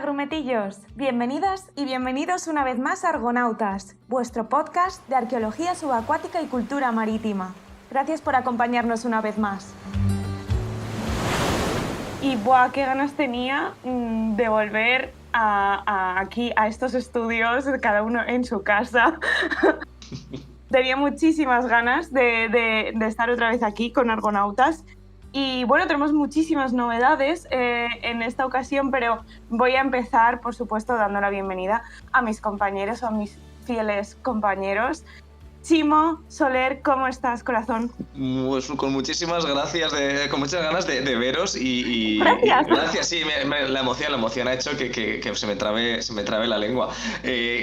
grumetillos, bienvenidas y bienvenidos una vez más a Argonautas, vuestro podcast de arqueología subacuática y cultura marítima. Gracias por acompañarnos una vez más. Y ¡buah! Qué ganas tenía de volver aquí a estos estudios, cada uno en su casa. Tenía muchísimas ganas de estar otra vez aquí con Argonautas. Y bueno, tenemos muchísimas novedades en esta ocasión, pero voy a empezar, por supuesto, dando la bienvenida a mis compañeros, a mis fieles compañeros. Chimo, Soler, ¿cómo estás, corazón? Pues con muchísimas gracias, con muchas ganas de veros Gracias. Sí, la emoción ha hecho que se me trabe la lengua.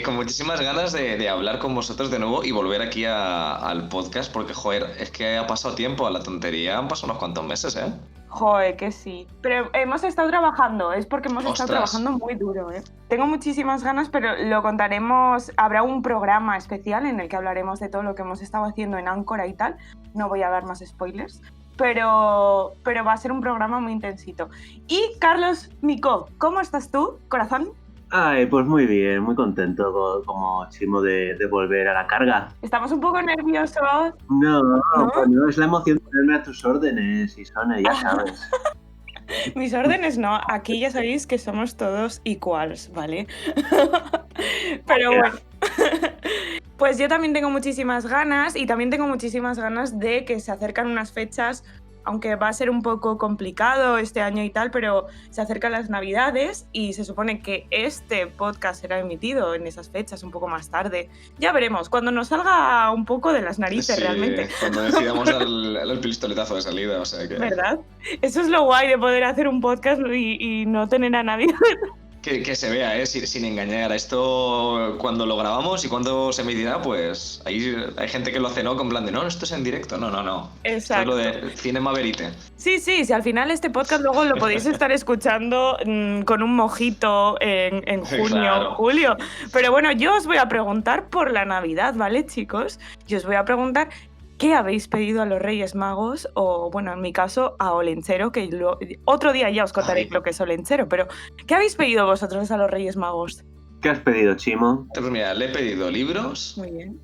Con muchísimas ganas de hablar con vosotros de nuevo y volver aquí al podcast, porque, joder, es que ha pasado tiempo, a la tontería han pasado unos cuantos meses, ¿eh? Joder, que sí. Pero hemos estado trabajando, es porque hemos estado ¡Ostras! trabajando muy duro, ¿eh? Tengo muchísimas ganas, pero lo contaremos. Habrá un programa especial en el que hablaremos de todo lo que hemos estado haciendo en Áncora y tal. No voy a dar más spoilers, pero va a ser un programa muy intensito. Y Carlos Micó, ¿cómo estás tú, corazón? Ay, pues muy bien, muy contento como Chimo de volver a la carga. Estamos un poco nerviosos. No, ¿No? bueno, es la emoción de ponerme a tus órdenes, Isone, ya sabes. Mis órdenes no, aquí ya sabéis que somos todos iguales, ¿vale? Pero bueno, pues yo también tengo muchísimas ganas y también tengo muchísimas ganas de que se acercan unas fechas, aunque va a ser un poco complicado este año y tal, pero se acercan las Navidades y se supone que este podcast será emitido en esas fechas un poco más tarde. Ya veremos, cuando nos salga un poco de las narices, Sí, realmente. cuando decidamos dar el pistoletazo de salida, o sea que... ¿Verdad? Eso es lo guay de poder hacer un podcast y no tener a nadie. Que se vea, sin engañar. Esto cuando lo grabamos y cuando se emitirá, pues hay gente que lo hace, ¿no? Con plan de, no, esto es en directo. No. Esto es lo de Cinema Verite. Sí, si al final este podcast luego lo podéis estar escuchando con un mojito en junio, Claro. julio. Pero bueno, yo os voy a preguntar por la Navidad, ¿vale, chicos? Yo os voy a preguntar qué habéis pedido a los Reyes Magos, o bueno, en mi caso, a Olenchero, que otro día ya os contaré lo que es Olenchero, pero ¿qué habéis pedido vosotros a los Reyes Magos? ¿Qué has pedido, Chimo? Pues mira, le he pedido libros. Muy bien.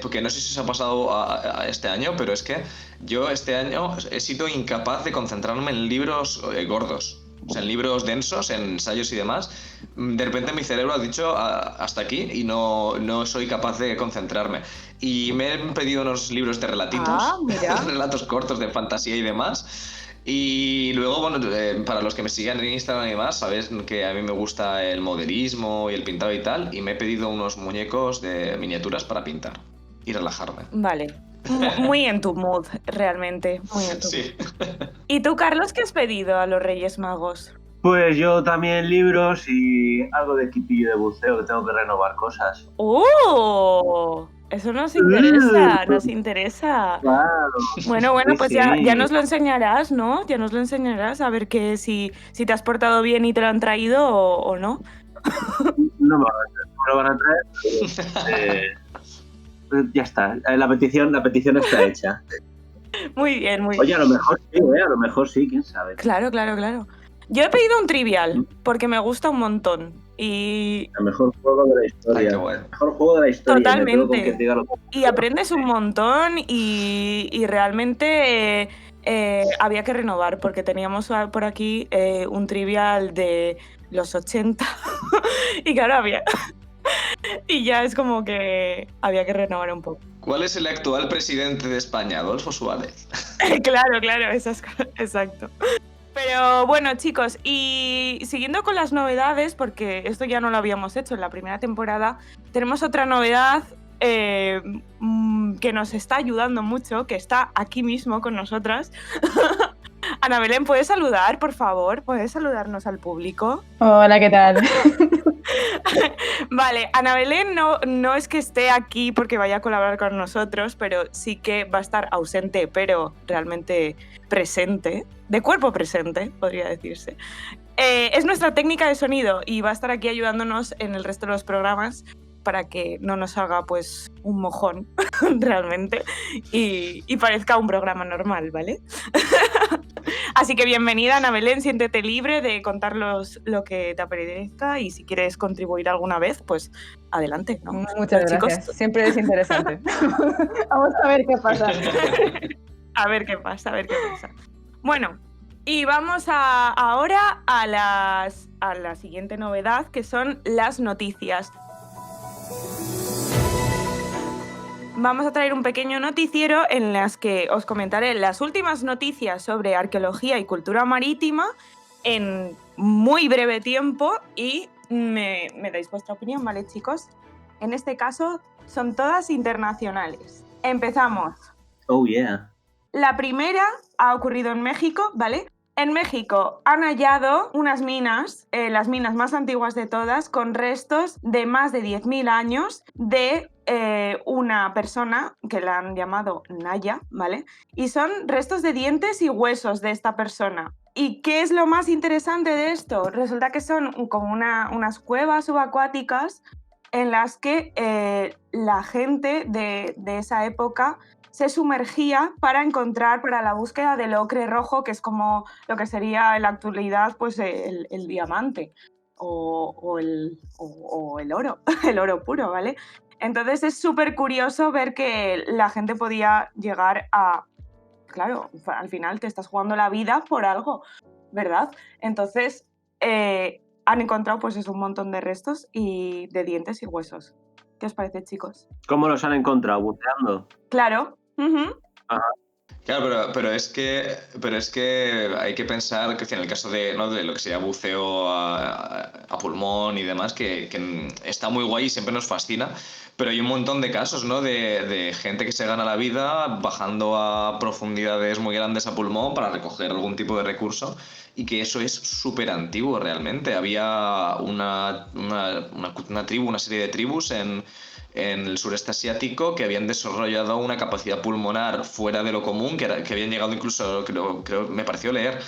Porque no sé si os ha pasado a este año, pero es que yo este año he sido incapaz de concentrarme en libros gordos. O sea, en libros densos, en ensayos y demás. De repente mi cerebro ha dicho hasta aquí y no soy capaz de concentrarme. Y me he pedido unos libros de relatitos, Mira. relatos cortos de fantasía y demás. Y luego, bueno, para los que me sigan en Instagram y demás, sabéis que a mí me gusta el modelismo y el pintado y tal, y me he pedido unos muñecos de miniaturas para pintar y relajarme. Vale. Muy en tu mood, realmente. Muy en tu Sí. mood. ¿Y tú, Carlos, qué has pedido a los Reyes Magos? Pues yo también libros y algo de equipillo de buceo, que tengo que renovar cosas. ¡Oh! Eso nos interesa, nos interesa. Claro. Bueno, Sí, pues sí. ya nos lo enseñarás, ¿no? Ya nos lo enseñarás a ver si te has portado bien y te lo han traído o no. No me lo van a traer. Pues ya está, la petición está hecha. Muy bien, muy bien. Oye, a lo mejor sí, quién sabe. Claro. Yo he pedido un trivial, porque me gusta un montón. Y El mejor juego de la historia. Ay, qué bueno. El mejor juego de la historia. Totalmente. Me tengo con que diga lo que... Y aprendes un montón y realmente había que renovar porque teníamos por aquí un trivial de los 80 y claro, había... y ya es como que había que renovar un poco. ¿Cuál es el actual presidente de España? Adolfo Suárez. Claro, exacto. Pero bueno, chicos, y siguiendo con las novedades, porque esto ya no lo habíamos hecho en la primera temporada, tenemos otra novedad que nos está ayudando mucho, que está aquí mismo con nosotras. Ana Belén, ¿puedes saludar, por favor? ¿Puedes saludarnos al público? Hola, ¿qué tal? Vale, Ana Belén no es que esté aquí porque vaya a colaborar con nosotros, pero sí que va a estar ausente, pero realmente presente, de cuerpo presente, podría decirse. Es nuestra técnica de sonido y va a estar aquí ayudándonos en el resto de los programas para que no nos haga pues un mojón realmente y parezca un programa normal, ¿vale? Así que bienvenida, Ana Belén, siéntete libre de contarnos lo que te apetezca y si quieres contribuir alguna vez, pues adelante, ¿no? Muchas Los gracias, chicos... siempre es interesante. Vamos a ver qué pasa. A ver qué pasa. Bueno, y vamos ahora a la siguiente novedad, que son las noticias. Vamos a traer un pequeño noticiero en las que os comentaré las últimas noticias sobre arqueología y cultura marítima en muy breve tiempo y me dais vuestra opinión, ¿vale, chicos? En este caso, son todas internacionales. Empezamos. Oh, yeah. La primera ha ocurrido en México, ¿vale? En México han hallado unas minas, las minas más antiguas de todas, con restos de más de 10.000 años de una persona que la han llamado Naya, ¿vale? Y son restos de dientes y huesos de esta persona. ¿Y qué es lo más interesante de esto? Resulta que son como unas cuevas subacuáticas en las que la gente de esa época se sumergía para la búsqueda del ocre rojo, que es como lo que sería en la actualidad pues el diamante o el oro, el oro puro, ¿vale? Entonces es súper curioso ver que la gente podía llegar a... Claro, al final te estás jugando la vida por algo, ¿verdad? Entonces han encontrado pues un montón de restos y de dientes y huesos. ¿Qué os parece, chicos? ¿Cómo los han encontrado? ¿Buceando? Claro. Ajá. Claro, pero es que hay que pensar que en el caso de, ¿no?, de lo que sería buceo a pulmón y demás, que está muy guay y siempre nos fascina, pero hay un montón de casos, ¿no?, de gente que se gana la vida bajando a profundidades muy grandes a pulmón para recoger algún tipo de recurso, y que eso es súper antiguo realmente. Había una tribu, una serie de tribus en el sureste asiático que habían desarrollado una capacidad pulmonar fuera de lo común, que habían llegado incluso, creo, me pareció leer,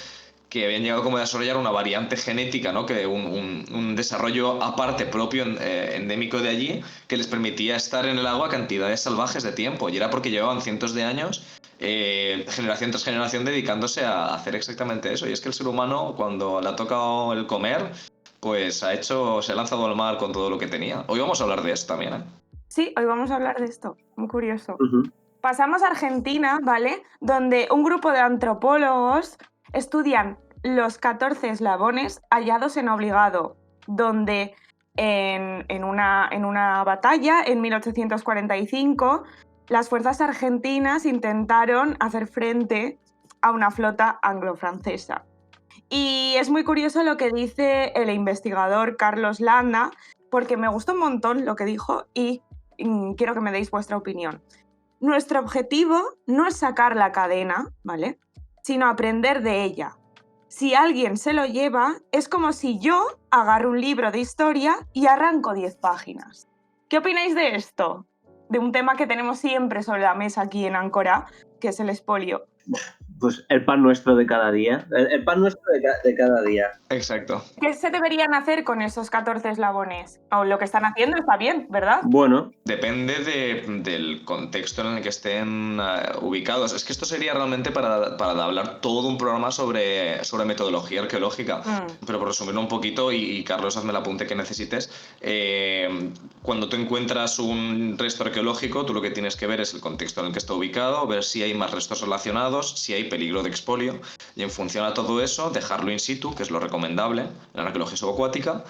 que habían llegado como a desarrollar una variante genética, ¿no?, que un desarrollo aparte propio, endémico de allí, que les permitía estar en el agua cantidades salvajes de tiempo, y era porque llevaban cientos de años, generación tras generación, dedicándose a hacer exactamente eso. Y es que el ser humano, cuando le ha tocado el comer, pues se ha lanzado al mar con todo lo que tenía. Hoy vamos a hablar de eso también, ¿eh? Sí, hoy vamos a hablar de esto, muy curioso. Uh-huh. Pasamos a Argentina, ¿vale? Donde un grupo de antropólogos estudian los 14 eslabones hallados en Obligado, donde en una batalla en 1845 las fuerzas argentinas intentaron hacer frente a una flota anglo-francesa. Y es muy curioso lo que dice el investigador Carlos Landa, porque me gustó un montón lo que dijo y quiero que me deis vuestra opinión. Nuestro objetivo no es sacar la cadena, ¿vale?, sino aprender de ella. Si alguien se lo lleva, es como si yo agarro un libro de historia y arranco 10 páginas. ¿Qué opináis de esto? De un tema que tenemos siempre sobre la mesa aquí en Áncora, que es el expolio. Pues el pan nuestro de cada día. El pan nuestro de cada día. Exacto. ¿Qué se deberían hacer con esos 14 eslabones? O lo que están haciendo está bien, ¿verdad? Bueno. Depende del contexto en el que estén ubicados. Es que esto sería realmente para hablar todo un programa sobre metodología arqueológica. Pero por resumirlo un poquito, y Carlos, hazme el apunte que necesites, cuando tú encuentras un resto arqueológico, tú lo que tienes que ver es el contexto en el que está ubicado, ver si hay más restos relacionados, si hay peligro de expolio, y en función a todo eso, dejarlo in situ, que es lo recomendable en la arqueología subacuática,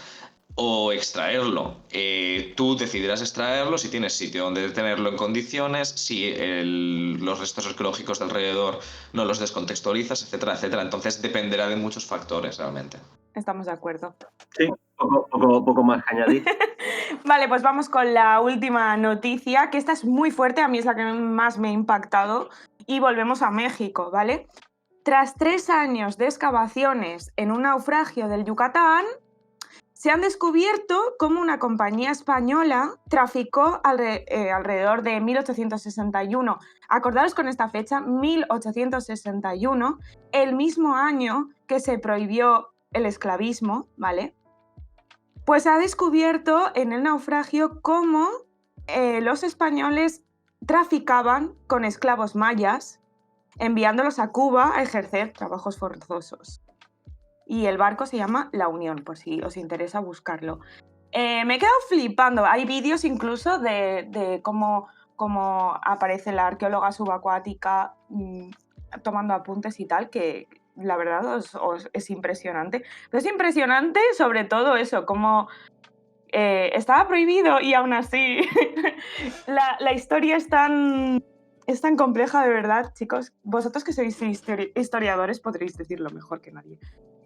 o extraerlo. Tú decidirás extraerlo si tienes sitio donde tenerlo en condiciones, si los restos arqueológicos de alrededor no los descontextualizas, etcétera, etcétera. Entonces dependerá de muchos factores realmente. Estamos de acuerdo. Sí, poco más que añadir. Vale, pues vamos con la última noticia, que esta es muy fuerte, a mí es la que más me ha impactado, y volvemos a México, ¿vale? Tras 3 años de excavaciones en un naufragio del Yucatán, se han descubierto cómo una compañía española traficó alrededor de 1861. Acordaros con esta fecha, 1861, el mismo año que se prohibió el esclavismo, ¿vale? Pues se ha descubierto en el naufragio cómo los españoles traficaban con esclavos mayas enviándolos a Cuba a ejercer trabajos forzosos. Y el barco se llama La Unión, por si os interesa buscarlo. Me he quedado flipando. Hay vídeos incluso de cómo aparece la arqueóloga subacuática tomando apuntes y tal, que la verdad es impresionante. Pero es impresionante sobre todo eso, como estaba prohibido y aún así la historia es tan compleja, de verdad, chicos. Vosotros que sois historiadores podréis decirlo mejor que nadie.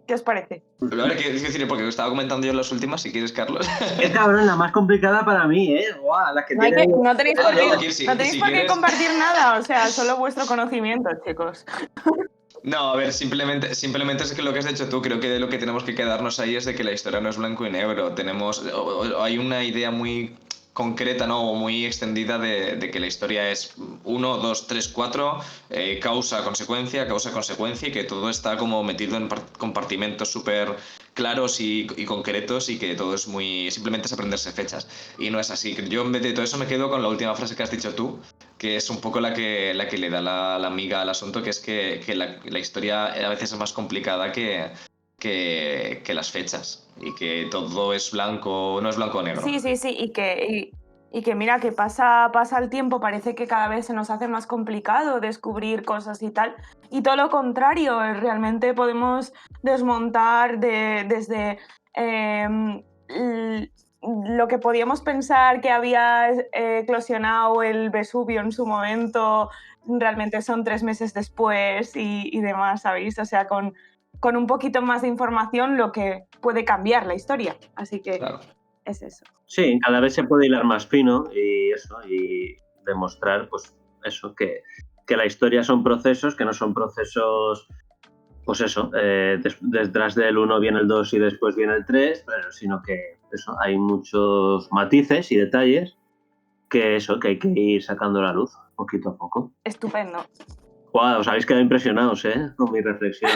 ¿Qué os parece? Pero a ver, ¿qué decir? Porque estaba comentando yo en las últimas, si quieres, Carlos. Qué cabrón, la más complicada para mí, ¿eh? Guau, la que tiene... No tenéis por qué, si por qué quieres... compartir nada, o sea, solo vuestro conocimiento, chicos. No, a ver, simplemente es que lo que has dicho tú, creo que de lo que tenemos que quedarnos ahí es de que la historia no es blanco y negro. Hay una idea muy concreta, ¿no? O muy extendida de que la historia es 1, 2, 3, 4, causa, consecuencia, y que todo está como metido en compartimentos súper claros y concretos y que todo es muy... simplemente es aprenderse fechas. Y no es así. Yo en vez de todo eso me quedo con la última frase que has dicho tú, que es un poco la que le da la miga al asunto, que es que la historia a veces es más complicada que las fechas y que todo es blanco, no es blanco o negro. Sí, y que mira, que pasa el tiempo, parece que cada vez se nos hace más complicado descubrir cosas y tal, y todo lo contrario, realmente podemos desmontar desde lo que podíamos pensar que había eclosionado el Vesubio en su momento, realmente son 3 meses después y demás, ¿sabéis? O sea, con un poquito más de información lo que puede cambiar la historia. Así que Claro. es eso. Sí, cada vez se puede hilar más fino y demostrar, pues eso, que la historia son procesos, que no son procesos, pues eso, detrás del 1 viene el 2 y después viene el 3, pero sino que eso, hay muchos matices y detalles que hay que ir sacando a la luz poquito a poco. Estupendo. Wow, os habéis quedado impresionados, con mi reflexión.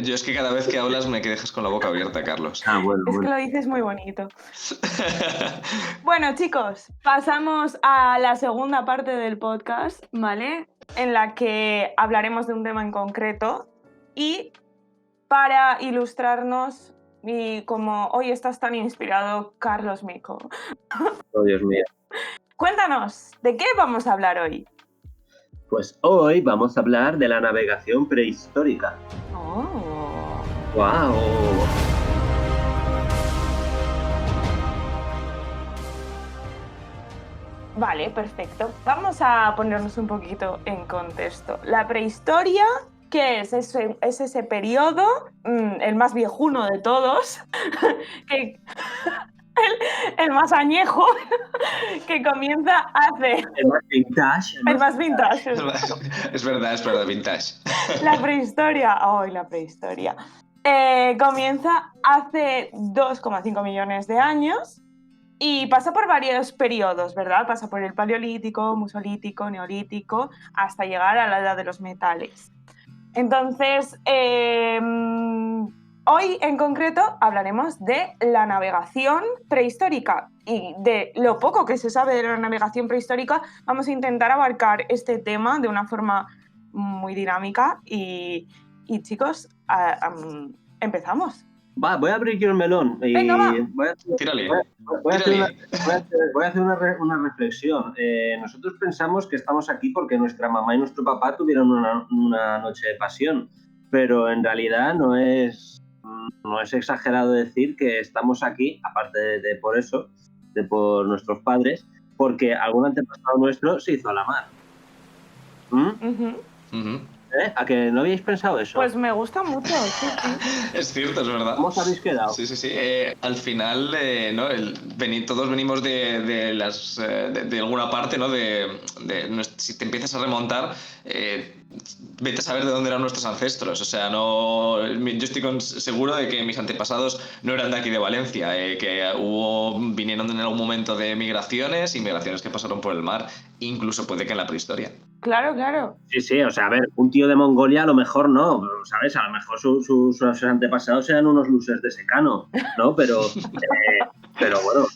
Yo es que cada vez que hablas me dejas con la boca abierta, Carlos. Bueno. Que lo dices muy bonito. Bueno, chicos, pasamos a la segunda parte del podcast, ¿vale? En la que hablaremos de un tema en concreto y para ilustrarnos, y como hoy estás tan inspirado, Carlos Mico. Oh, Dios mío. Cuéntanos, ¿de qué vamos a hablar hoy? Pues hoy vamos a hablar de la navegación prehistórica. ¡Oh! ¡Wow! Vale, perfecto. Vamos a ponernos un poquito en contexto. La prehistoria, ¿qué es? Es ese periodo, el más viejuno de todos, el más añejo, que comienza hace... El más vintage. El más vintage. Es verdad, vintage. La prehistoria. ¡Ay, la prehistoria! Comienza hace 2,5 millones de años y pasa por varios periodos, ¿verdad? Pasa por el paleolítico, musolítico, neolítico, hasta llegar a la edad de los metales. Entonces, hoy en concreto hablaremos de la navegación prehistórica y de lo poco que se sabe de la navegación prehistórica. Vamos a intentar abarcar este tema de una forma muy dinámica y chicos, empezamos. Va, voy a abrir yo el melón y Venga, va. Tírale. Voy a hacer una reflexión. Nosotros pensamos que estamos aquí porque nuestra mamá y nuestro papá tuvieron una noche de pasión, pero en realidad no es exagerado decir que estamos aquí, aparte de por eso, por nuestros padres, porque algún antepasado nuestro se hizo a la mar. ¿A que no habíais pensado eso? Pues me gusta mucho, sí. Es cierto, es verdad. ¿Cómo os habéis quedado? Sí. Al final, ¿no? Todos venimos de alguna parte, ¿no? Si te empiezas a remontar, vete a saber de dónde eran nuestros ancestros. O sea, yo estoy seguro de que mis antepasados no eran de aquí de Valencia, que vinieron en algún momento de migraciones que pasaron por el mar, incluso puede que en la prehistoria. Claro. Sí, o sea, a ver, un tío de Mongolia a lo mejor no, ¿sabes? A lo mejor sus antepasados eran unos losers de secano, ¿no? Pero Pero bueno,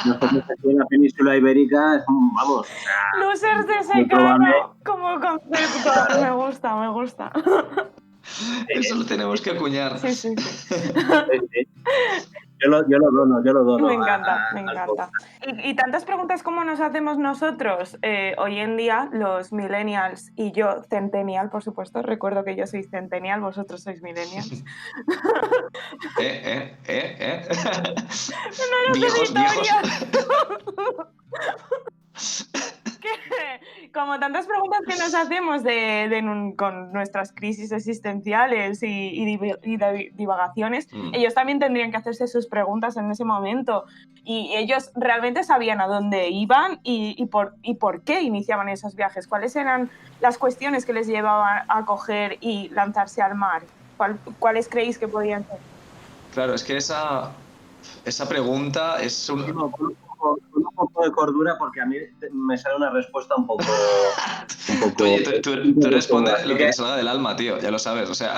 nosotros aquí en la península ibérica, vamos, o sea, Losers de muy probable. secano como concepto. Me gusta, me gusta. Eso lo tenemos que acuñar. Sí. Sí. Yo lo dono Me encanta, me al encanta. podcast. Y tantas preguntas como nos hacemos nosotros hoy en día, los millennials y yo, centennial, por supuesto. Recuerdo que yo soy centennial, vosotros sois millennials. Viejos. Que, como tantas preguntas que nos hacemos con nuestras crisis existenciales y divagaciones, ellos también tendrían que hacerse sus preguntas en ese momento. Y ellos realmente sabían a dónde iban y por qué iniciaban esos viajes. ¿Cuáles eran las cuestiones que les llevaban a coger y lanzarse al mar? ¿Cuáles creéis que podían ser? Claro, es que esa pregunta es un... Con un poco de cordura, porque a mí me sale una respuesta un poco... Oye, tú respondes lo que te salga del alma, tío, ya lo sabes, o sea...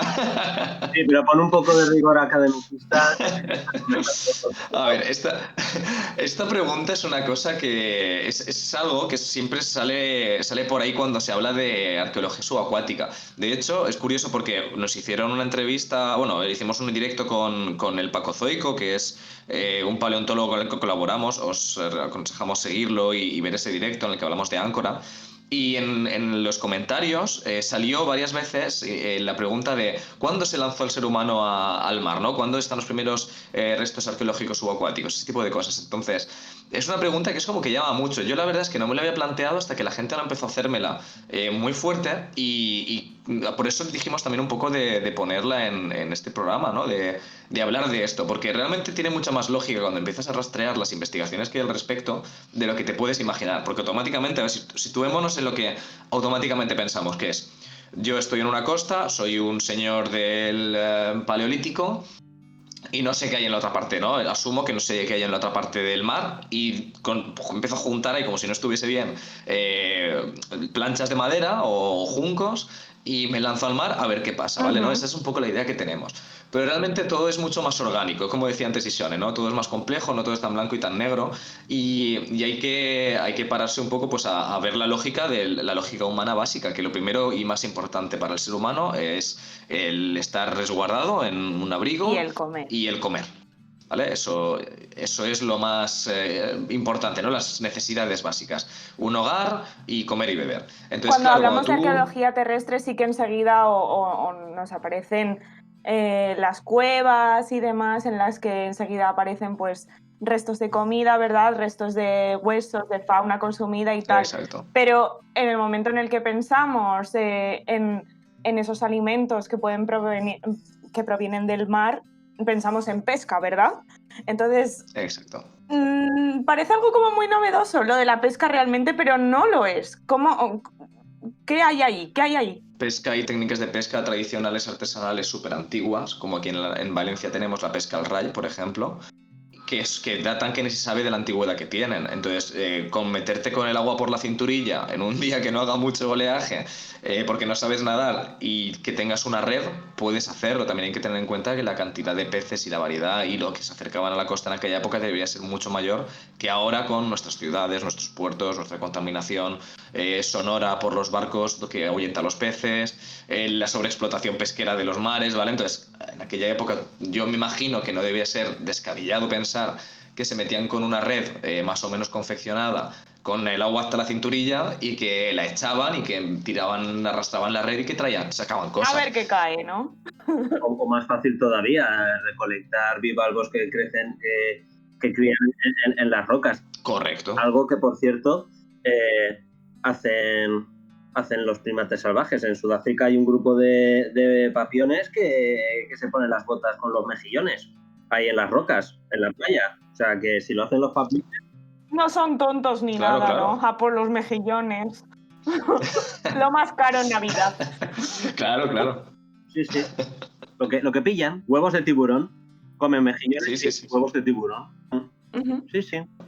Sí, pero pon un poco de rigor academicista. A ver, esta pregunta es una cosa que es algo que siempre sale por ahí cuando se habla de arqueología subacuática. De hecho, es curioso porque nos hicieron una entrevista, bueno, hicimos un directo con el Pacozoico, que es un paleontólogo con el que colaboramos. Os aconsejamos seguirlo y ver ese directo en el que hablamos de Áncora. Y en los comentarios salió varias veces la pregunta de ¿cuándo se lanzó el ser humano al mar? ¿No? ¿Cuándo están los primeros restos arqueológicos subacuáticos? Ese tipo de cosas. Entonces, es una pregunta que es como que llama mucho. Yo la verdad es que no me la había planteado hasta que la gente ahora empezó a hacérmela muy fuerte y por eso dijimos también un poco de ponerla en este programa, ¿no? De hablar de esto, porque realmente tiene mucha más lógica cuando empiezas a rastrear las investigaciones que hay al respecto de lo que te puedes imaginar, porque automáticamente, a ver, situémonos en lo que automáticamente pensamos, que es, yo estoy en una costa, soy un señor del Paleolítico y no sé qué hay en la otra parte, ¿no? Asumo que no sé qué hay en la otra parte del mar y empiezo a juntar ahí como si no estuviese bien planchas de madera o juncos y me lanzo al mar a ver qué pasa, ¿vale? ¿No? Esa es un poco la idea que tenemos. Pero realmente todo es mucho más orgánico, como decía antes Isone, ¿no? Todo es más complejo, no todo es tan blanco y tan negro y hay que pararse un poco pues a ver la lógica la lógica humana básica, que lo primero y más importante para el ser humano es el estar resguardado en un abrigo Y el comer. ¿Vale? Eso es lo más importante, ¿no? Las necesidades básicas. Un hogar y comer y beber. Entonces, Cuando claro, hablamos de arqueología terrestre sí que enseguida o nos aparecen las cuevas y demás en las que enseguida aparecen pues restos de comida, ¿verdad? Restos de huesos, de fauna consumida y tal. Exacto. Pero en el momento en el que pensamos en esos alimentos que provienen del mar, pensamos en pesca, ¿verdad? Entonces, exacto. Parece algo como muy novedoso lo de la pesca realmente, pero no lo es. ¿Qué hay ahí? ¿Qué hay ahí? Pesca y técnicas de pesca tradicionales artesanales súper antiguas, como aquí en Valencia tenemos la pesca al ray, por ejemplo, que datan que ni se sabe de la antigüedad que tienen. Entonces, con meterte con el agua por la cinturilla en un día que no haga mucho oleaje, porque no sabes nadar y que tengas una red, puedes hacerlo. También hay que tener en cuenta que la cantidad de peces y la variedad y lo que se acercaban a la costa en aquella época debería ser mucho mayor que ahora con nuestras ciudades, nuestros puertos, nuestra contaminación sonora por los barcos que ahuyenta a los peces, la sobreexplotación pesquera de los mares, ¿vale? Entonces, en aquella época yo me imagino que no debía ser descabellado pensar que se metían con una red más o menos confeccionada con el agua hasta la cinturilla y que la echaban y que tiraban, arrastraban la red y que sacaban cosas. A ver qué cae, ¿no? O más fácil todavía, recolectar bivalvos que crecen, que crían en las rocas. Correcto. Algo que, por cierto, hacen los primates salvajes. En Sudáfrica hay un grupo de papiones que se ponen las botas con los mejillones ahí en las rocas, en la playa. O sea, que si lo hacen los papiones... No son tontos ni nada, claro. ¿no? A por los mejillones. Lo más caro en Navidad. Claro. Sí. Lo que pillan, huevos de tiburón, comen mejillones y huevos de tiburón. Sí.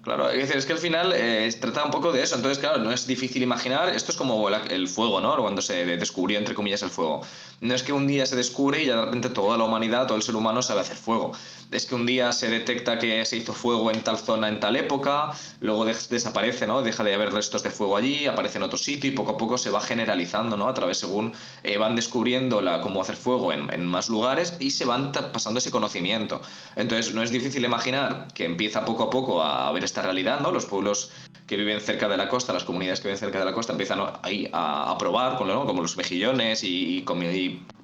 Claro, es que al final trata un poco de eso. Entonces, claro, no es difícil imaginar. Esto es como el fuego, ¿no? Cuando se descubrió, entre comillas, el fuego. No es que un día se descubre y ya de repente toda la humanidad, todo el ser humano sabe hacer fuego. Es que un día se detecta que se hizo fuego en tal zona, en tal época, luego desaparece, ¿no? Deja de haber restos de fuego allí, aparece en otro sitio y poco a poco se va generalizando, ¿no? A través, según van descubriendo cómo hacer fuego en más lugares y se van pasando ese conocimiento. Entonces, no es difícil imaginar que empieza poco a poco a ver esta realidad, ¿no? Los pueblos que viven cerca de la costa, las comunidades que viven cerca de la costa, empiezan ahí a probar, ¿no? Como los mejillones y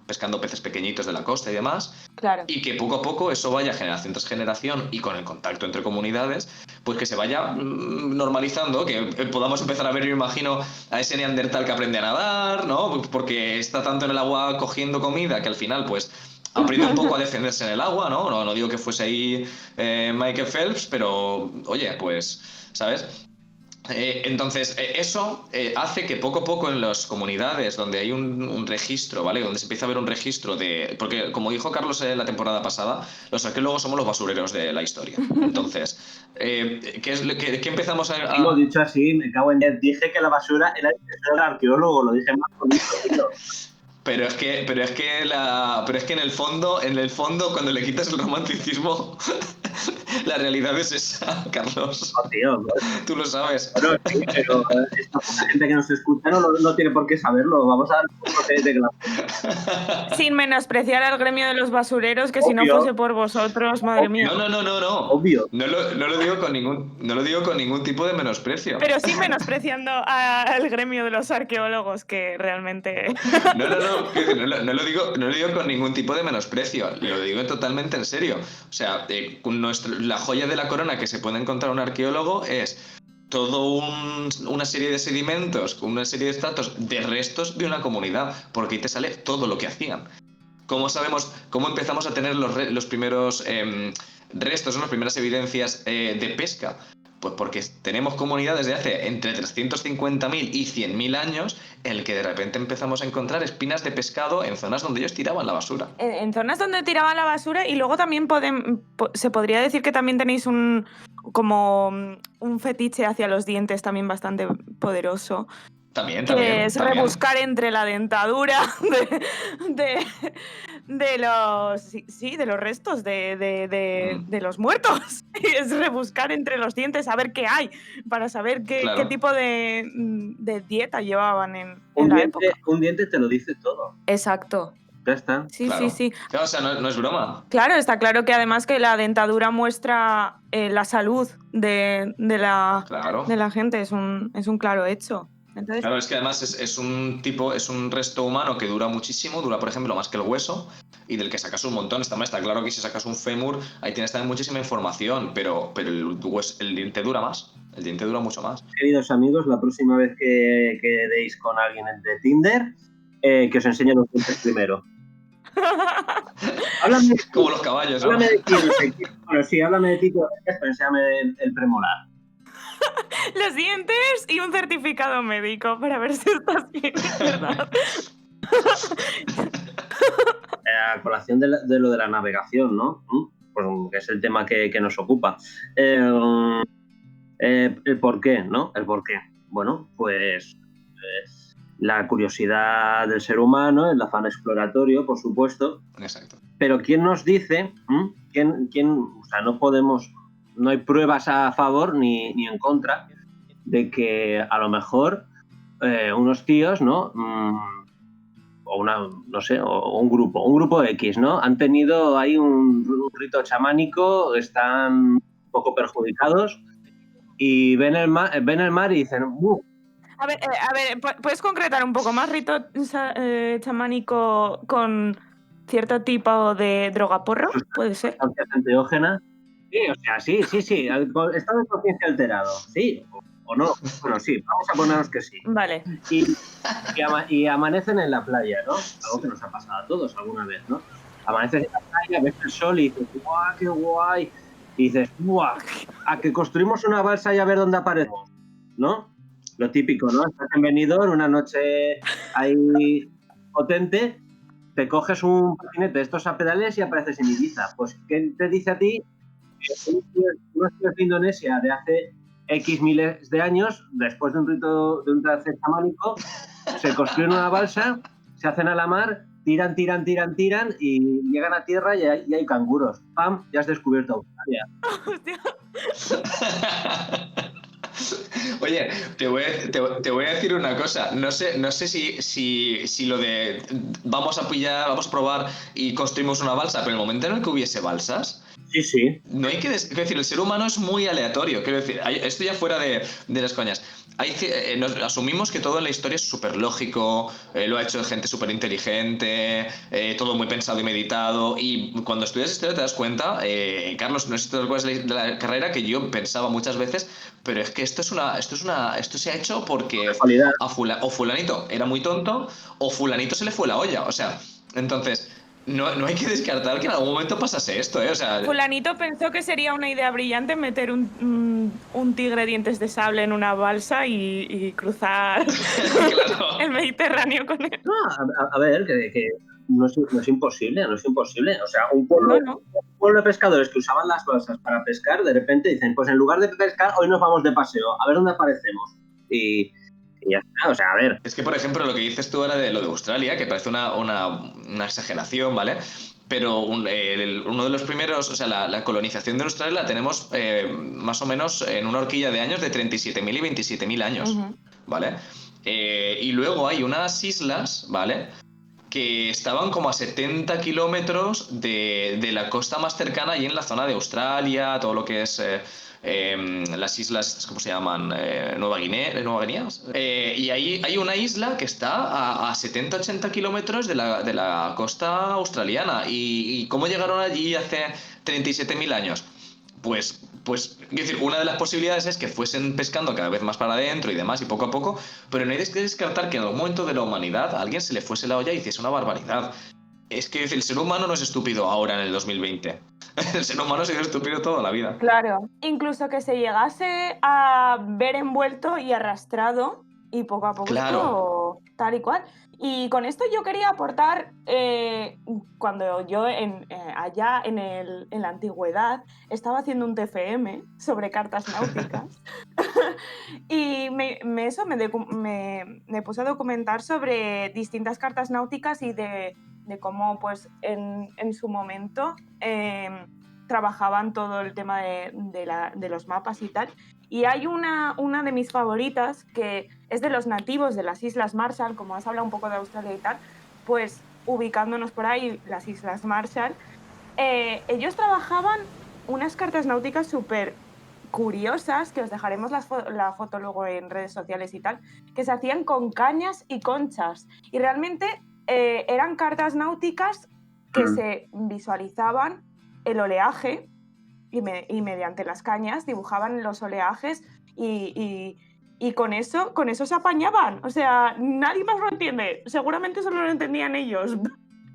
pescando peces pequeñitos de la costa y demás. Claro. Y que poco a poco eso vaya generación tras generación y con el contacto entre comunidades, pues que se vaya normalizando, que podamos empezar a ver, yo imagino, a ese neandertal que aprende a nadar, ¿no? Porque está tanto en el agua cogiendo comida que al final, pues, aprende un poco a defenderse en el agua, ¿no? No digo que fuese ahí Michael Phelps, pero, oye, pues, ¿sabes? Entonces, eso hace que poco a poco en las comunidades donde hay un registro, ¿vale? Donde se empieza a ver un registro de... Porque, como dijo Carlos en la temporada pasada, los arqueólogos somos los basureros de la historia. Entonces, ¿qué empezamos a...? Digo, dicho así, me cago en 10. Dije que la basura era el arqueólogo, lo dije más bonito, tío. Pero es que en el fondo, cuando le quitas el romanticismo, la realidad es esa, Carlos. No, tío, Tú lo sabes. bueno, sí, pero esta poca gente que nos escucha no tiene por qué saberlo. Vamos a dar un poco de clase. Sin menospreciar al gremio de los basureros, que si no Obvio. fuese por vosotros, madre mía. No. Obvio. No lo digo con ningún tipo de menosprecio. Pero sí menospreciando al gremio de los arqueólogos, que realmente... No lo digo con ningún tipo de menosprecio, lo digo totalmente en serio. O sea, la joya de la corona que se puede encontrar un arqueólogo es todo una serie de sedimentos, una serie de estratos de restos de una comunidad, porque ahí te sale todo lo que hacían. ¿Cómo empezamos a tener los primeros restos, las primeras evidencias de pesca? Pues porque tenemos comunidades de hace entre 350.000 y 100.000 años en el que de repente empezamos a encontrar espinas de pescado en zonas donde ellos tiraban la basura. En zonas donde tiraban la basura, y luego también se podría decir que también tenéis un fetiche hacia los dientes también bastante poderoso. También. Que es rebuscar entre la dentadura de los restos de los muertos. Es rebuscar entre los dientes, saber qué hay, para saber qué tipo de dieta llevaban en la época. Un diente te lo dice todo. Exacto. Ya está. Sí, claro. sí. Claro, o sea, no es broma. Claro, está claro que además que la dentadura muestra la salud de la gente, es un claro hecho. Entonces... Claro, es que además es un resto humano que dura muchísimo, dura por ejemplo más que el hueso y del que sacas un montón. Está claro que si sacas un fémur ahí tienes también muchísima información, pero el diente dura más, el diente dura mucho más. Queridos amigos, la próxima vez que deis con alguien de Tinder, que os enseñe los dientes primero. Háblame como los caballos, ¿no? Háblame de ti. Bueno, sí, háblame de ti, pero enséñame el premolar. Los dientes y un certificado médico para ver si estás bien, ¿verdad? A colación de lo de la navegación, ¿no? Pues que es el tema que nos ocupa. El por qué, ¿no? El por qué. Bueno, pues la curiosidad del ser humano, el afán exploratorio, por supuesto. Exacto. Pero ¿quién nos dice? O sea, no hay pruebas a favor ni en contra de que a lo mejor unos tíos, ¿no? O un grupo X, ¿no? Han tenido ahí un rito chamánico, están un poco perjudicados y ven el mar y dicen... A ver, ¿puedes concretar un poco más rito chamánico con cierto tipo de droga porro? ¿Puede ser? Sustancias enteógenas. Sí, o sea, sí. Estado de conciencia alterado, ¿sí? ¿O no? Bueno, sí, vamos a ponernos que sí. Vale. Y amanecen en la playa, ¿no? Algo que nos ha pasado a todos alguna vez, ¿no? Amaneces en la playa, ves el sol y dices, ¡guau, qué guay! Y dices, ¡guau! A que construimos una balsa y a ver dónde aparecemos, ¿no? Lo típico, ¿no? Estás en Benidorm, una noche ahí potente, te coges un patinete de estos a pedales y apareces en Ibiza. Pues, ¿qué te dice a ti unos tíos de Indonesia de hace X miles de años, después de un trance chamánico, se construyen una balsa, se hacen a la mar, tiran y llegan a tierra y hay canguros. ¡Pam! Ya has descubierto Australia. Oye, te voy a decir una cosa. No sé si lo de vamos a probar y construimos una balsa, pero en el momento en el que hubiese balsas, Sí. no hay que decir, el ser humano es muy aleatorio. Quiero decir, esto ya fuera de las coñas. Nos asumimos que todo en la historia es súper lógico, lo ha hecho gente súper inteligente, todo muy pensado y meditado. Y cuando estudias historia te das cuenta, Carlos, no sé si te acuerdas de la carrera, que yo pensaba muchas veces, pero es que esto se ha hecho porque Calidad. o fulanito era muy tonto o fulanito se le fue la olla. O sea, entonces... No hay que descartar que en algún momento pasase esto, ¿eh? O sea... Fulanito pensó que sería una idea brillante meter un tigre dientes de sable en una balsa y cruzar Claro. el Mediterráneo con él. No, a ver, que no es imposible. O sea, un pueblo de pescadores que usaban las balsas para pescar, de repente dicen, pues en lugar de pescar, hoy nos vamos de paseo, a ver dónde aparecemos. Y ya está, o sea, a ver. Es que, por ejemplo, lo que dices tú ahora de lo de Australia, que parece una exageración, ¿vale? Pero uno de los primeros, o sea, la colonización de Australia la tenemos más o menos en una horquilla de años de 37.000 y 27.000 años, ¿vale? Y luego hay unas islas, ¿vale?, que estaban como a 70 kilómetros de la costa más cercana y en la zona de Australia, todo lo que es las islas, ¿cómo se llaman? Nueva Guinea. Y ahí hay una isla que está a 70-80 kilómetros de la costa australiana. ¿Y cómo llegaron allí hace 37.000 años? Pues, quiero decir, una de las posibilidades es que fuesen pescando cada vez más para adentro y demás, y poco a poco, pero no hay que descartar que en algún momento de la humanidad a alguien se le fuese la olla y hiciese una barbaridad. Es que el ser humano no es estúpido ahora en el 2020. El ser humano ha sido estúpido toda la vida. Claro. Incluso que se llegase a ver envuelto y arrastrado y poco a poco Claro. tal y cual. Y con esto yo quería aportar, cuando yo allá en la antigüedad estaba haciendo un TFM sobre cartas náuticas y me puse a documentar sobre distintas cartas náuticas y de cómo pues en su momento trabajaban todo el tema de los mapas y tal. Y hay una de mis favoritas que es de los nativos de las Islas Marshall, como has hablado un poco de Australia y tal, pues ubicándonos por ahí, las Islas Marshall, ellos trabajaban unas cartas náuticas súper curiosas, que os dejaremos la foto luego en redes sociales y tal, que se hacían con cañas y conchas. Y realmente eran cartas náuticas que se visualizaban el oleaje y mediante las cañas dibujaban los oleajes y con eso se apañaban. O sea, nadie más lo entiende. Seguramente solo lo entendían ellos.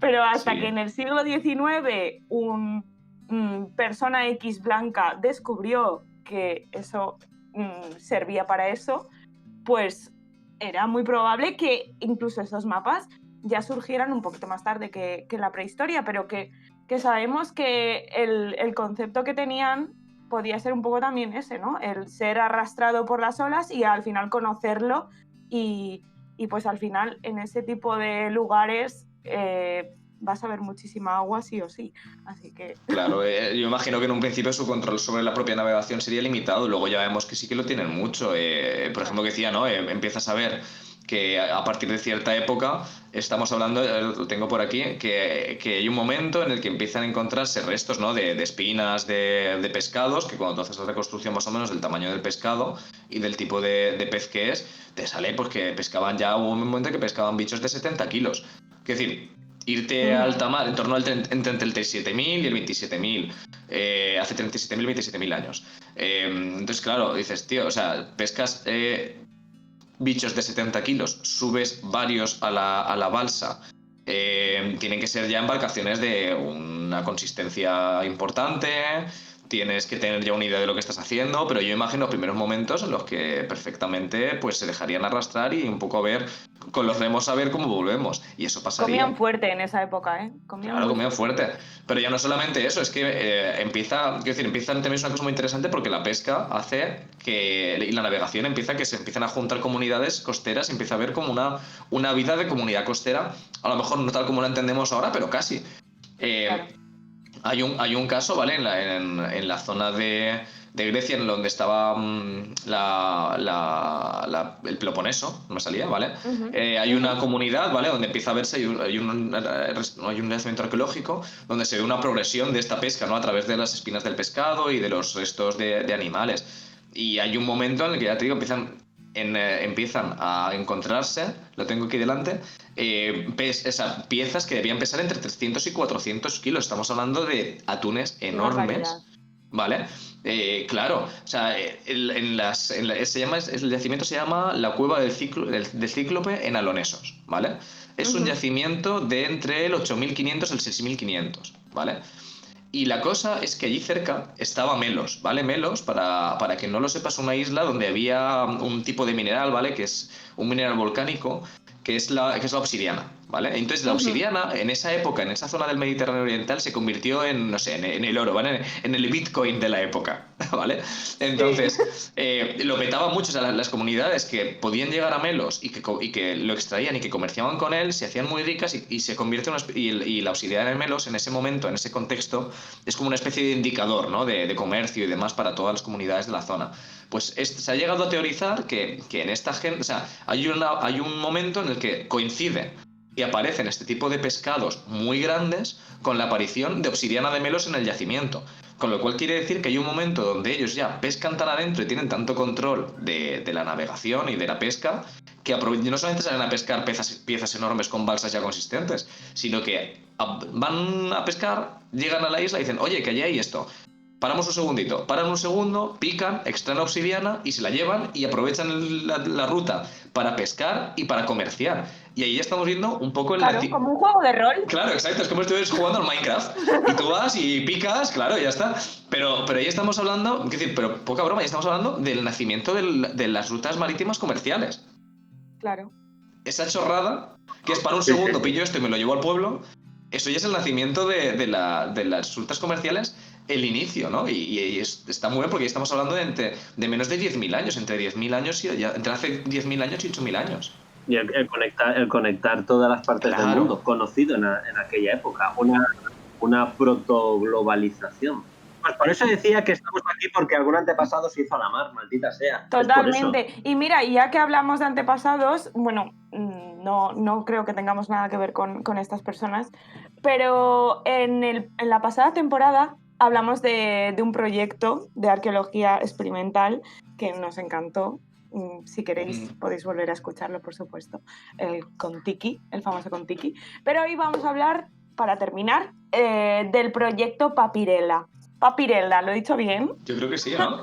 Pero hasta que en el siglo XIX un persona X blanca descubrió que eso servía para eso, pues era muy probable que incluso esos mapas ya surgieran un poquito más tarde que la prehistoria, pero que sabemos que el concepto que tenían podía ser un poco también ese, ¿no? El ser arrastrado por las olas y al final conocerlo y pues al final en ese tipo de lugares vas a ver muchísima agua sí o sí, así que... Claro, yo imagino que en un principio su control sobre la propia navegación sería limitado, luego ya vemos que sí que lo tienen mucho. Por ejemplo, que decía, ¿no? Empiezas a ver que a partir de cierta época, estamos hablando, lo tengo por aquí, que hay un momento en el que empiezan a encontrarse restos, ¿no?, de espinas de pescados, que cuando tú haces la reconstrucción más o menos del tamaño del pescado y del tipo de pez que es, te sale pues que pescaban ya, hubo un momento que pescaban bichos de 70 kilos. Es decir, irte a alta mar en torno entre el 37.000 y el 27.000, hace 37.000, 27.000 años. Entonces, claro, dices, tío, o sea, pescas bichos de 70 kilos, subes varios a la balsa, tienen que ser ya embarcaciones de una consistencia importante, tienes que tener ya una idea de lo que estás haciendo, pero yo imagino los primeros momentos en los que perfectamente pues se dejarían arrastrar y un poco a ver, con los remos a ver cómo volvemos. Y eso pasaría. Comían fuerte en esa época, ¿eh? Claro, comían fuerte. Pero ya no solamente eso, es que empieza también es una cosa muy interesante porque la pesca hace que, y la navegación empieza que se empiezan a juntar comunidades costeras, empieza a haber como una vida de comunidad costera, a lo mejor no tal como la entendemos ahora, pero casi. Claro. Hay un caso, ¿vale? En la zona de Grecia, en donde estaba el Peloponeso, no me salía, ¿vale? Hay una comunidad, ¿vale? Donde empieza a verse, hay un yacimiento arqueológico donde se ve una progresión de esta pesca, ¿no? A través de las espinas del pescado y de los restos de animales. Y hay un momento en el que, ya te digo, empiezan a encontrarse, lo tengo aquí delante, piezas que debían pesar entre 300 y 400 kilos. Estamos hablando de atunes enormes, ¿vale? Claro, o sea, el yacimiento se llama la cueva del Cíclope en Alonesos, ¿vale? Es un yacimiento de entre el 8500 y el 6500, ¿vale? Y la cosa es que allí cerca estaba Melos, ¿vale? Melos, para que no lo sepas, una isla donde había un tipo de mineral, ¿vale? Que es un mineral volcánico, que es la obsidiana, ¿vale? Entonces la obsidiana, en esa época, en esa zona del Mediterráneo Oriental, se convirtió en, no sé, en el oro, ¿vale? En el Bitcoin de la época, ¿vale? Entonces, lo petaba mucho, o sea, las comunidades que podían llegar a Melos y que lo extraían y que comerciaban con él, se hacían muy ricas y se convierte y la obsidiana en Melos, en ese momento, en ese contexto, es como una especie de indicador, ¿no? De comercio y demás para todas las comunidades de la zona. Pues se ha llegado a teorizar que en esta gente, o sea, hay un momento en el que coincide y aparecen este tipo de pescados muy grandes con la aparición de obsidiana de Melos en el yacimiento. Con lo cual quiere decir que hay un momento donde ellos ya pescan tan adentro y tienen tanto control de la navegación y de la pesca que no solamente salen a pescar piezas enormes con balsas ya consistentes, sino que van a pescar, llegan a la isla y dicen, oye, que allí hay esto. Paramos un segundito, paran un segundo, pican, extraen obsidiana y se la llevan y aprovechan la ruta para pescar y para comerciar. Y ahí ya estamos viendo un poco como un juego de rol. Claro, exacto, es como si estuvieras jugando al Minecraft y tú vas y picas, claro, ya está. Pero ahí estamos hablando, es decir, pero poca broma, ya estamos hablando del nacimiento de las rutas marítimas comerciales. Claro. Esa chorrada, que es para un segundo, pillo esto y me lo llevo al pueblo, eso ya es el nacimiento de las rutas comerciales, el inicio, ¿no? Y está muy bien porque estamos hablando de menos de 10.000 años, entre 10.000 años y entre hace 10.000 años y 8.000 años. Y el conectar todas las partes del mundo, conocido en aquella época, una protoglobalización. Pues por eso decía que estamos aquí, porque algún antepasado se hizo a la mar, maldita sea. Totalmente. Y mira, ya que hablamos de antepasados, bueno, no creo que tengamos nada que ver con estas personas, pero en la pasada temporada hablamos de un proyecto de arqueología experimental que nos encantó. Si queréis podéis volver a escucharlo, por supuesto, el Kon-Tiki, el famoso Kon-Tiki. Pero hoy vamos a hablar, para terminar, del proyecto Papirella. Papirella, ¿lo he dicho bien? Yo creo que sí, ¿no?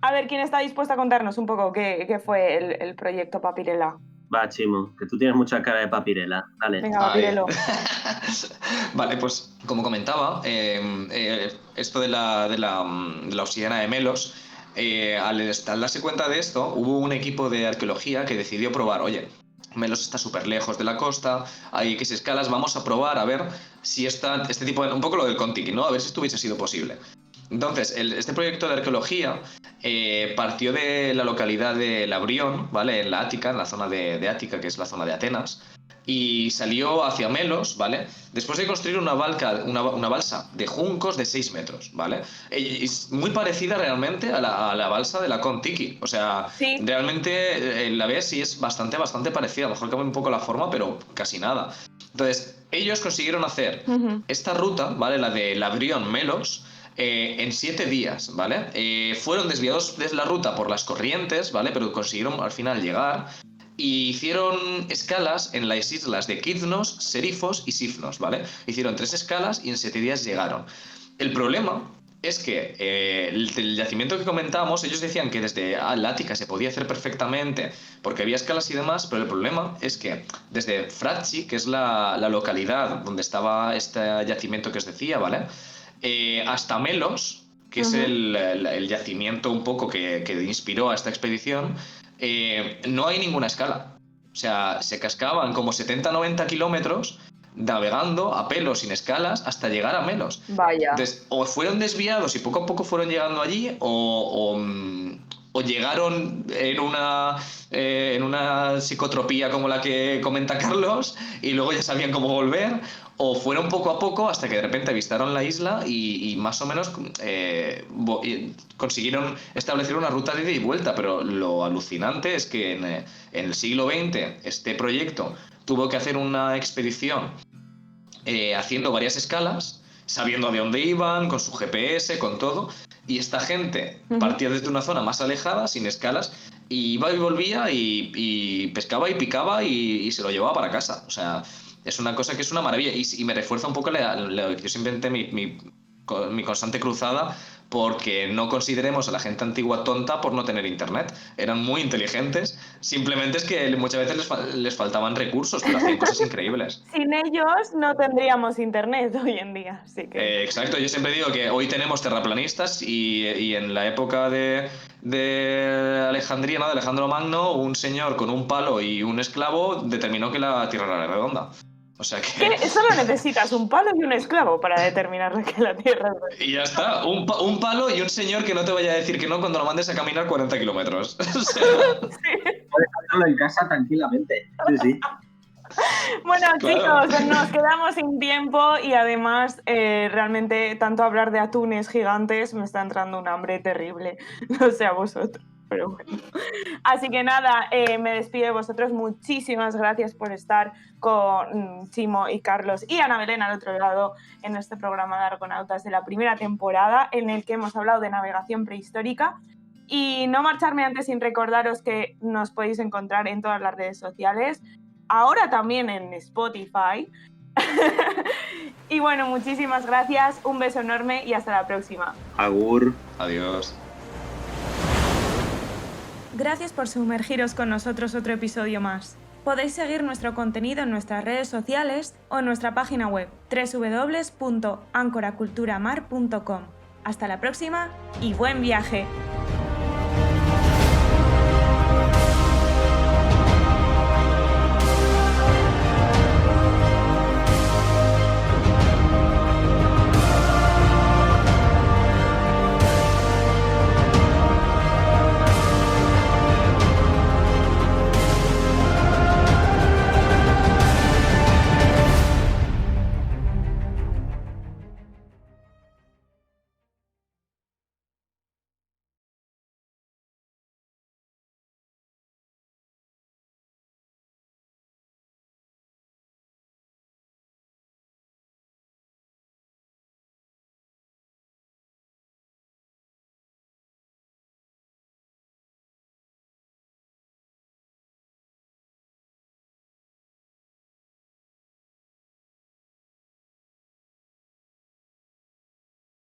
A ver, ¿quién está dispuesto a contarnos un poco qué fue el proyecto Papirella? Va, Chimo, que tú tienes mucha cara de papirela. Dale. Venga, Papirello. Vale, pues como comentaba, esto de la obsidiana de Melos, al darse cuenta de esto, hubo un equipo de arqueología que decidió probar, oye, Melos está súper lejos de la costa, hay X escalas, vamos a probar a ver si este tipo de... Un poco lo del Kon-Tiki, ¿no? A ver si esto hubiese sido posible. Entonces, este proyecto de arqueología partió de la localidad de Labrión, ¿vale? En la Ática, en la zona de Ática, que es la zona de Atenas, y salió hacia Melos, ¿vale? Después de construir una balsa de juncos de 6 metros, ¿vale? Es muy parecida realmente a la balsa de la Kon-Tiki. O sea, sí. Realmente la ves y es bastante parecida. A lo mejor cambia un poco la forma, pero casi nada. Entonces, ellos consiguieron hacer esta ruta, ¿vale? La de Labrión-Melos, en 7 días, ¿vale? Fueron desviados de la ruta por las corrientes, ¿vale? Pero consiguieron al final llegar y hicieron escalas en las islas de Kidnos, Serifos y Sifnos, ¿vale? Hicieron 3 escalas y en 7 días llegaron. El problema es que el yacimiento que comentábamos, ellos decían que desde la Ática se podía hacer perfectamente porque había escalas y demás, pero el problema es que desde Fratchi, que es la localidad donde estaba este yacimiento que os decía, ¿vale? hasta Melos, que es el yacimiento un poco que inspiró a esta expedición, no hay ninguna escala. O sea, se cascaban como 70-90 kilómetros navegando a pelo, sin escalas, hasta llegar a Melos. Vaya. Entonces, o fueron desviados y poco a poco fueron llegando allí, o llegaron en una psicotropía como la que comenta Carlos y luego ya sabían cómo volver, o fueron poco a poco hasta que de repente avistaron la isla y más o menos consiguieron establecer una ruta de ida y vuelta. Pero lo alucinante es que en el siglo XX este proyecto tuvo que hacer una expedición haciendo varias escalas, sabiendo de dónde iban, con su GPS, con todo. Y esta gente partía desde una zona más alejada, sin escalas, y iba y volvía y pescaba y picaba y se lo llevaba para casa. O sea, es una cosa que es una maravilla. Y me refuerza un poco yo siempre intenté mi constante cruzada porque no consideremos a la gente antigua tonta por no tener internet. Eran muy inteligentes, simplemente es que muchas veces les faltaban recursos, pero hacían cosas increíbles. Sin ellos no tendríamos internet hoy en día, así que... Exacto, yo siempre digo que hoy tenemos terraplanistas y en la época de Alejandría, ¿no? De Alejandro Magno, un señor con un palo y un esclavo determinó que la Tierra era redonda. O sea que... Solo necesitas un palo y un esclavo para determinar que la Tierra es redonda. Y ya está, un palo y un señor que no te vaya a decir que no cuando lo mandes a caminar 40 kilómetros. O sea... Puedes hacerlo en casa tranquilamente. Sí, sí. Bueno, Claro. chicos, nos quedamos sin tiempo y además realmente tanto hablar de atunes gigantes me está entrando un hambre terrible. No sé a vosotros, pero bueno. Así que nada, me despido de vosotros. Muchísimas gracias por estar con Chimo y Carlos y Ana Belén al otro lado en este programa de Argonautas de la primera temporada en el que hemos hablado de navegación prehistórica. Y no marcharme antes sin recordaros que nos podéis encontrar en todas las redes sociales, ahora también en Spotify. Y bueno, muchísimas gracias, un beso enorme y hasta la próxima. Agur. Adiós. Gracias por sumergiros con nosotros otro episodio más. Podéis seguir nuestro contenido en nuestras redes sociales o en nuestra página web www.ancoraculturamar.com. Hasta la próxima y buen viaje.